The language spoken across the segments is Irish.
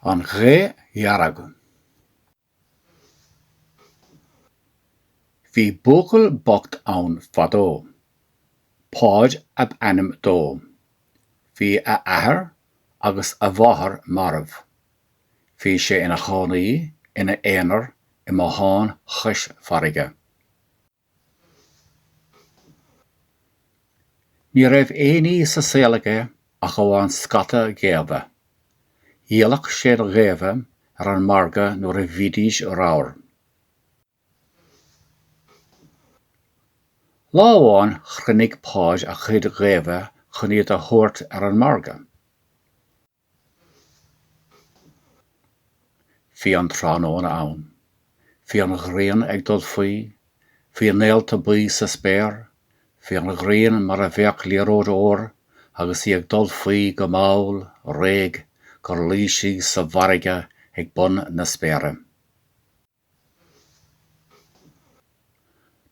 An Ghé Dhearg. Bhí buachail bocht ann fadó, páid ab ainm dó. Bhí a athair agus a bhathair marbh. Bhí sé ina chánaí, ina éanair, I mo tháin chois farige. Ní raibh éanaí sa Scéalaige ach ó bhain scata géalta. Dhéalach sé do ghéamh ar an marga nuair a bhídís ráir. Lá amháin chruinnig páid a chuid ghéamh chun iad a thabhairt ar an marga. Bhí an tráthnóna ann. Bhí an ghrian ag dul faoi, bhí an néalta buí sa spéir, bhí an ghrian mar a bheadh léaróid óir agus í ag dul faoi go maol, réig, gur lísí sa bharige ag bun na spéire.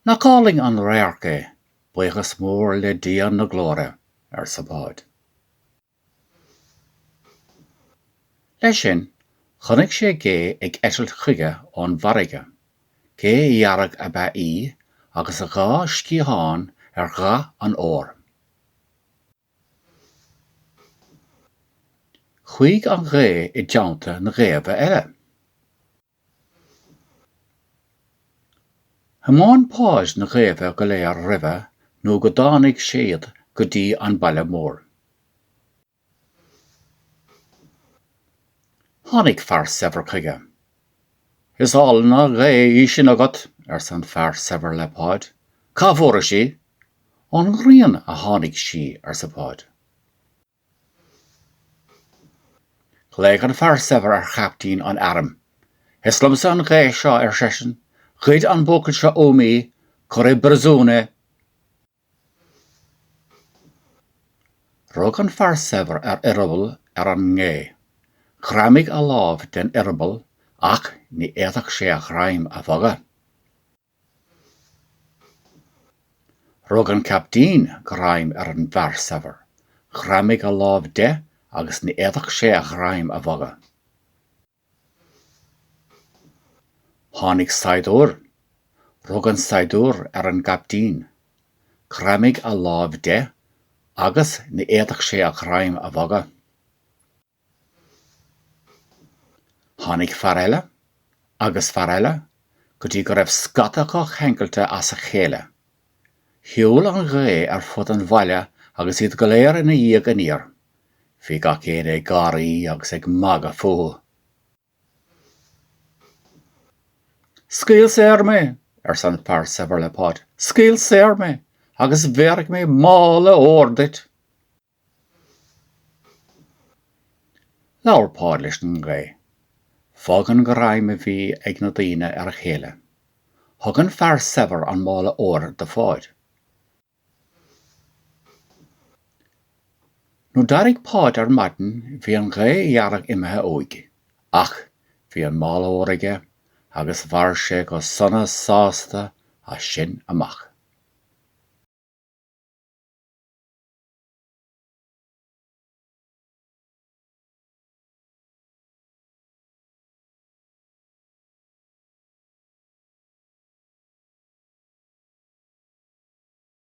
Na cáling an réarcha buíochas mór le díon na glóra ar sa páid. Leis sin, chonaic sé Ghé ag eitilt chuige ón bharige. Ghé Dhearg a bheith í agus a gá scíocháin ar gá an óir. Chuig an Ghé I deanta na ghéamh eile. Thiomáin páid na ghéamh go léir roimhe nó go dtáinnig siad go dtí an baile mór. Tháinig fear saibhir chuige. Is álanna Ghé sin agat ar san fear saibhir le páid. Cá mhóra sí? An ghrian a tháinig sí ar sa páid. Léig an fear saibhir ar chaptín an airm. Islamsa an Ghé seo ar seisin, chuid an buachail seo ómaí, cur é brasúna. Rug an fear saibhir ar irbal ar an ngé. Chraimigh a lámh den irbal ach ní éadach sé a chraim a bhaga. Rug an captín chraim ar an fear saibhir. Chraimigh a lámh de agus ní éadach sé a chraim a bhaga. Tháinig saidúr. Rug an saidúr ar an captín. Chraimigh a lámh de agus ní éadach sé a chraim a bhaga. Tháinig fear eile agus fear eile go dtí go raibh scatacha cheangailte as a chéile. Shiúil an Ghé ar fud an bhaile agus iad go léir ina dhéag an ír. Bhí gach céad ag garaí agus ag maga fóil. Scéal séir mé ar san fear saibhir le páid. Scéal séir mé agus bhearg mé mála óir dit. Leabhar páid leis an Ghé. Fágan go raibh a bhí ag na daoine ar a chéile. Thugann fear saibhir an mála óir de fáid. Nó dairg páid ar maidin bhí an Ghé Dhearg imethe óig, ach bhí an mála óir aige agus bhair sé go sonna sásta a sin amach.